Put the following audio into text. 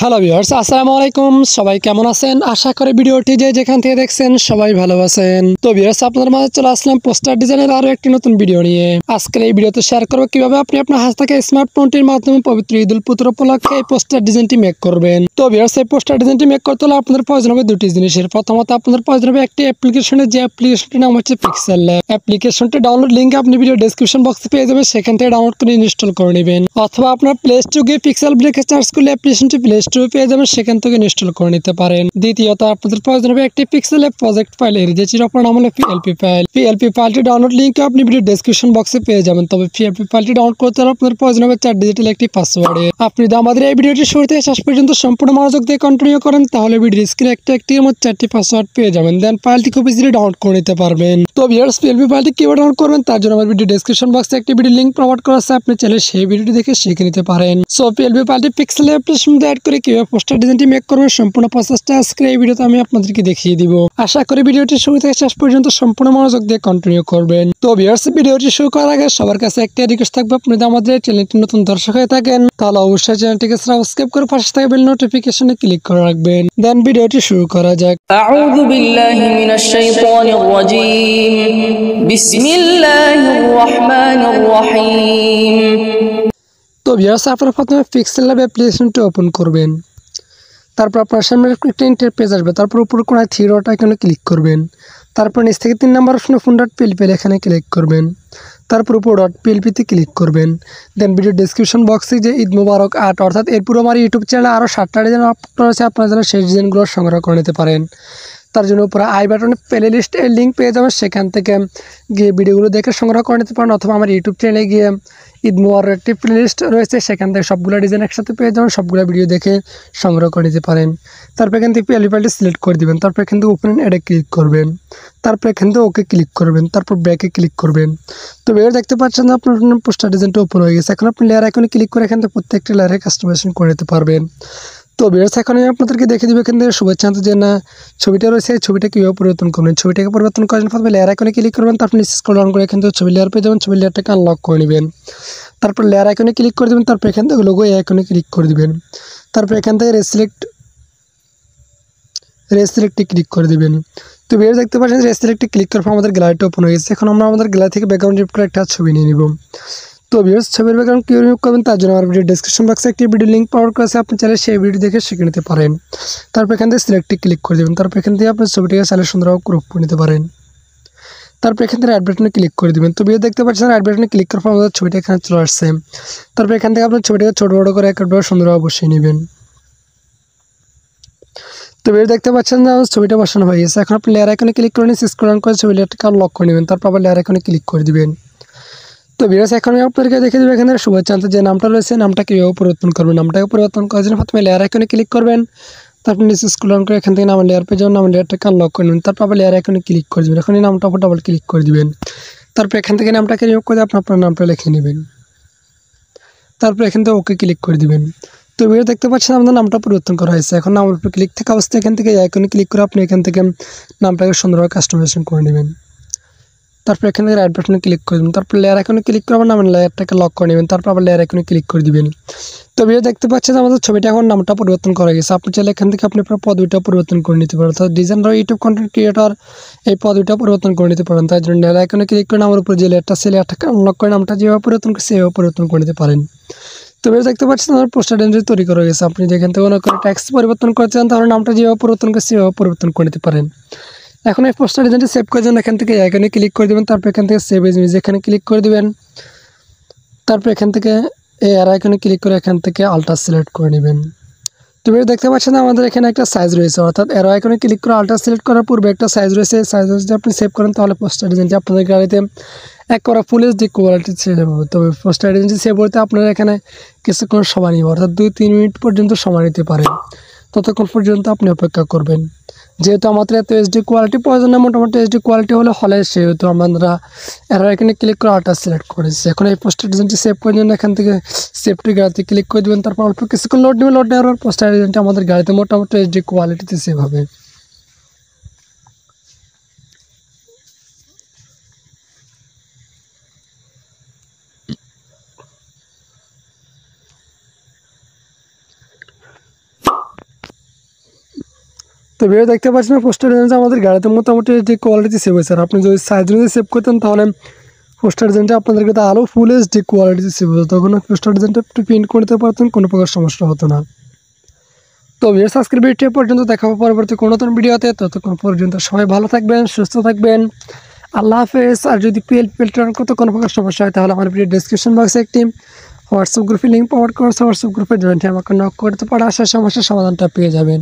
Hello viewers, আসসালামু আলাইকুম। সবাই কেমন আছেন? আশা করি ভিডিওটি যেখান থেকে দেখছেন সবাই ভালো আছেন। তো ভিউয়ার্স, আপনাদের মাঝে চলে আসলাম পোস্টার ডিজাইনের আরো একটি নতুন ভিডিও নিয়ে। আজকের এই ভিডিওতে শেয়ার করব কিভাবে আপনি আপনার হাত থেকে স্মার্টফোনটির মাধ্যমে পবিত্র ঈদ উল ফিতর উপলক্ষে এই পোস্টার ডিজাইনটি মেক করবেন। তো ভিউয়ার্স, এই পোস্টার ডিজাইনটি মেক করতে হলে আপনাদের প্রয়োজন হবে দুটি জিনিসের। প্রথমত আপনাদের প্রয়োজন হবে একটি অ্যাপ্লিকেশনের, যে অ্যাপ্লিকেশনটির নাম হচ্ছে পিক্সেল ল্যাব। অ্যাপ্লিকেশনটি ডাউনলোড লিংক আপনি ভিডিও ডেসক্রিপশন বক্সে পেয়ে যাবেন, সেখান থেকে ডাউনলোড করে ইনস্টল করে নেবেন। অথবা আপনার প্লে স্টোরে গিয়ে পিক্সেল ব্রেকে সার্চ করলে অ্যাপ্লিকেশনটি প্লে স্টোরে পেয়ে যাবেন, সেখান থেকে ইনস্টল করে নিতে পারেন। দ্বিতীয়ত আপনাদের প্রয়োজন হবে একটি পিক্সেলের প্রজেক্ট ফাইল, এর যেটির অপর নাম হলো পিএলপি ফাইল। পিএলপি ফাইলটি ডাউনলোড লিংক আপনি ভিডিও ডেসক্রিপশন বক্সে পেয়ে যাবেন। তবে পিএলপি ফাইলটি ডাউনলোড করতে হলে আপনাদের প্রয়োজন হবে 4 ডিজিটাল একটি পাসওয়ার্ডের। আপনি যদি আমাদের এই ভিডিওটি শুরু থেকে শেষ পর্যন্ত সম্পূর্ণ মনোযোগ দিয়ে কন্টিনিউ করেন, তাহলে ভিডিওর স্ক্রিনে একটির মধ্যে 4টি পাসওয়ার্ড পেয়ে যাবেন। দেন ফাইলটি খুব ইজিলি ডাউনলোড করে নিতে পারবেন। তো ভিউয়ার্স, পিএলপি ফাইলটি কিভাবে ডাউনলোড করবেন তার জন্য আমার ভিডিও ডেসক্রিপশন বক্সে একটি ভিডিও লিংক প্রোভাইড করা আছে, আপনি চাইলে সেই ভিডিওটি দেখে শিখে নিতে পারেন। সো পিএলপি ফাইলটি পিক্সেল অ্যাপ্লিকেশন মধ্যে অ্যাড করে কিভাবে পোস্টার ডিজাইনটি মেক করবেন সম্পূর্ণ প্রসেসটা আজকের এই ভিডিওতে আমি আপনাদেরকে দেখিয়ে দিব। আশা করি ভিডিওটি শুরু থেকে শেষ পর্যন্ত সম্পূর্ণ মনোযোগ দিয়ে কন্টিনিউ করবেন। তো ভিউয়ার্স, ভিডিওটি শুরু করার আগে সবার কাছে একটা রিকোয়েস্ট থাকবে, আপনি যদি আমাদের চ্যানেলটি নতুন দর্শক হয়ে থাকেন তাহলে অবশ্যই চ্যানেলটিকে সাবস্ক্রাইব করে পাশে থাকা বেল নোটিফিকেশনে ক্লিক করে রাখবেন। দেন ভিডিওটি শুরু করা যাক। আউযু বিল্লাহি মিনাশ শাইতানির রাজীম। বিসমিল্লাহির রহমানির রহিম। তো ভিউয়ার্স, আপনারা প্রথমে পিক্সেল ল্যাব অ্যাপ্লিকেশনটি ওপেন করবেন। তারপর আপনার সামনে একটা ইন্টারফেস আসবে। তারপর উপর কোণায় থ্রি ডট আইকনে ক্লিক করবেন। তারপর নিচ থেকে 3 নম্বর অপশনে ফোন ডট পিএলপি এখানে ক্লিক করবেন। তারপর উপর ডট পিএলপিতে ক্লিক করবেন। দেন ভিডিও ডেসক্রিপশন বক্সে যে ঈদ মুবারক 8, অর্থাৎ এরপর আমার ইউটিউব চ্যানেলে আরও 7টা ডিজাইন আপলোড রয়েছে, আপনারা যেন সেই ডিজাইনগুলো সংগ্রহ করে নিতে পারেন। তার জন্য উপরে আই বাটনে প্লে লিস্টের লিঙ্ক পেয়ে যাবেন, সেখান থেকে গিয়ে ভিডিওগুলো দেখে সংগ্রহ করে নিতে পারেন। অথবা আমার ইউটিউব চ্যানেলে গিয়ে ঈদ মুবারক একটি প্লে লিস্ট রয়েছে, সেখান থেকে সবগুলো ডিজাইন একসাথে পেয়ে যাবেন, সবগুলো ভিডিও দেখে সংগ্রহ করে নিতে পারেন। তারপর এখান থেকে পিএলপি ফাইলটি সিলেক্ট করে দিবেন। তারপর এখান থেকে ওপেন অ্যাডে ক্লিক করবেন। তারপর এখান থেকে ওকে ক্লিক করবেন। তারপর ব্যাকে ক্লিক করবেন। তো এবার দেখতে পাচ্ছেন যে আপনার পোস্টার ডিজাইনটা ওপেন হয়ে গেছে। এখন আপনি লেয়ার আইকনে ক্লিক করে এখান থেকে প্রত্যেকটা লেয়ারে কাস্টমাইজেশন করে নিতে পারবেন। তো ভিউয়ার্স, এখন আমি আপনাদেরকে দেখে দিব এখান থেকে শুভেচ্ছা যে না ছবিটা রয়েছে, এই ছবিটা কীভাবে পরিবর্তন করবেন। ছবিটাকে পরিবর্তন করার জন্য প্রথমে লেয়ার আইকনে ক্লিক করবেন। তারপর নিচে স্ক্রল ডাউন করে এখান থেকে ছবি লেয়ার পেয়ে যাবেন, ছবি লেয়ারটাকে আনলক করে নেবেন। তারপর লেয়ার আইকনে ক্লিক করে দেবেন। তারপর এখান থেকে লোগো আইকনে ক্লিক করে দিবেন। তারপর এখান থেকে রেসিলেক্টে ক্লিক করে দিবেন। তো ভিউয়ার্স, দেখতে পাচ্ছেন রেসিলেক্টে ক্লিক করার পর আমাদের গ্যালারিটা ওপেন হয়ে গেছে। এখন আমরা আমাদের গ্যালারি থেকে ব্যাকগ্রাউন্ড রিমুভ করে একটা ছবি নিয়ে নিব। তো ভিউয়ার্স, ছবির ব্যাকগ্রাউন্ড কীভাবে রিমুভ করবেন তার জন্য আমার ভিডিও ডেসক্রিপশন বক্সে একটি ভিডিও লিঙ্ক প্রোভাইড করা আছে, আপনি চাইলে সেই ভিডিও দেখে শিখে নিতে পারেন। তারপর এখান থেকে সিলেক্টে ক্লিক করে দেবেন। তারপর এখান থেকে আপনার ছবিটাকে চাইলে সুন্দরভাবে ক্রপ করে নিতে পারেন। তারপর এখান থেকে অ্যাড বাটনে ক্লিক করে দেবেন। তো ভিডিও দেখতে পাচ্ছেন অ্যাড বাটনে ক্লিক করার পর আমাদের ছবিটা এখানে চলে আসছে। তারপর এখান থেকে আপনার ছবিটাকে ছোটো বড়ো করে একবার সুন্দরভাবে বসিয়ে নেবেন। তো ভিডিও দেখতে পাচ্ছেন যে আমার ছবিটা বসানো হয়ে গেছে। এখন আপনি লেয়ার আইকনে ক্লিক করে নিয়ে স্ক্রল ডাউন করে ছবি লেয়ারটাকে লক করে নেবেন। তারপর আবার লেয়ার আইকনে ক্লিক করে দিবেন। তো ভিউয়ার্স, এখন আমি আপনাদেরকে দেখে দেবো এখানে শুভেচ্ছা যে নামটা রয়েছে, নামটা কীভাবে পরিবর্তন করবেন। নামটাকে পরিবর্তন করার জন্য প্রথমে লেয়ার আইকনে ক্লিক করবেন। তারপর নিচে স্ক্রল ডাউন করে এখান থেকে নাম লেয়ার পেয়ে যাবেন, নাম লেয়ারটাকে আনলক করে নেবেন। তারপর আবার লেয়ার আইকনে ক্লিক করে দেবেন। এখন এই নামটা উপর ডাবল ক্লিক করে দিবেন। তারপর এখান থেকে নামটাকে রিমুভ করে আপনার নামটা লিখে নেবেন। তারপর এখান থেকে ওকে ক্লিক করে দিবেন। তো ভিডিও দেখতে পাচ্ছেন আমাদের নামটা পরিবর্তন করা হয়েছে। এখন নামের উপর ক্লিক থাকা অবস্থায় এখান থেকে আইকনে ক্লিক করে আপনি এখান থেকে নামটাকে সুন্দরভাবে কাস্টমাইজেশন করে নেবেন। তারপর এখান থেকে রাইট বাটনে ক্লিক করে দেবেন। তারপর লেয়ার আইকনে ক্লিক করে আবার নামের লেয়ারটাকে লক করে নেবেন। তারপর আবার লেয়ার আইকনে ক্লিক করে দিবেন। তো ভিডিও দেখতে পাচ্ছেন আমাদের ছবিটা এখন নামটা পরিবর্তন করা গেছে। আপনি চাইলে এখান থেকে আপনি আপনার পদবিটা পরিবর্তন করে নিতে পারেন, অর্থাৎ ডিজাইনার ইউটিউব কন্টেন্ট ক্রিয়েটর এই পদবিটা পরিবর্তন করে নিতে পারেন। তার জন্য লেয়ার আইকনে ক্লিক করে নামের উপর যে লেয়ারটা সেই লেয়ারটাকে আনলক করে নামটা যেভাবে পরিবর্তন করে সেভাবে পরিবর্তন করে নিতে পারেন। তো ভিডিও দেখতে পাচ্ছেন আমার পোস্টার ডিজাইন তৈরি করা গেছে। আপনি যেখান থেকে কোনো করে ট্যাক্স পরিবর্তন করতে চান তাহলে নামটা যেভাবে পরিবর্তন করে সেভাবে পরিবর্তন করে নিতে পারেন। এখন এই পোস্টার ডিজাইনটি সেভ করার জন্য এখান থেকে আইকনে ক্লিক করে দেবেন। তারপর এখান থেকে সেভ এজ ইমেজ এখানে ক্লিক করে দেবেন। তারপর এখান থেকে এই আর আইকনে ক্লিক করে এখান থেকে আল্ট্রা সিলেক্ট করে নেবেন। তো ভিডিও দেখতে পাচ্ছেন আমাদের এখানে একটা সাইজ রয়েছে, অর্থাৎ এরো আইকনে ক্লিক করে আল্ট্রা সিলেক্ট করার পূর্বে একটা সাইজ রয়েছে। সাইজ যদি আপনি সেভ করেন তাহলে পোস্টার ডিজাইনটি আপনাদের গাড়িতে এক করা ফুল এইচডি কোয়ালিটি সেভ হবে। তবে পোস্টার ডিজাইনটি সেভ করতে আপনারা এখানে কিছুক্ষণ সময় নিবে, অর্থাৎ 2-3 মিনিট পর্যন্ত সময় নিতে পারেন। ততক্ষণ পর্যন্ত আপনি অপেক্ষা করবেন। যেহেতু আমাদের এত এইচডি কোয়ালিটি প্রয়োজন না, মোটামুটি এইচডি কোয়ালিটি হলে সেহেতু আমরা এরো আইকনে ক্লিক করে আল্ট্রা সিলেক্ট করেছি। এখন এই পোস্টার ডিজাইনটি সেভ করার জন্য এখান থেকে সেভ টু গাড়িতে ক্লিক করে দেবেন। তারপর অল্প কিছুক্ষণ লোড নেবেন। লোড নেওয়ার পর পোস্টার ডিজাইনটি আমাদের গাড়িতে মোটামুটি এইচডি কোয়ালিটিতে সেভ হবে। ভিডিও দেখতে পাচ্ছেন পোস্টার ডিজাইনটা আমাদের গাড়িতে মোটামুটি যে কোয়ালিটি সেভ হয়েছে। আর আপনি যদি সাইজ অনুযায়ী সেভ করতেন তাহলে পোস্টার ডিজাইনটা আপনাদেরকে তো আরও ফুল এইচডি কোয়ালিটি সেভ হতো, তখন পোস্টার ডিজাইনটা একটু প্রিন্ট করতে পারতেন, কোনো প্রকার সমস্যা হতো না। তো ভিডিও আজকের ভিডিও পর্যন্ত দেখা হবে পরবর্তী কোনো নতুন ভিডিওতে। ততক্ষণ পর্যন্ত সবাই ভালো থাকবেন, সুস্থ থাকবেন, আল্লাহ হাফেজ। আর যদি PLPL টার্ন করতে কোনো প্রকার সমস্যা হয় তাহলে আমার ভিডিও ডিসক্রিপশন বক্সে একটি হোয়াটসঅ্যাপ গ্রুপে লিঙ্ক প্রোভাইড করেছে, হোয়াটসঅ্যাপ গ্রুপে জয়েন্ট হয়ে আমাকে নক করতে পারে, আসার সমস্যার সমাধানটা পেয়ে যাবেন।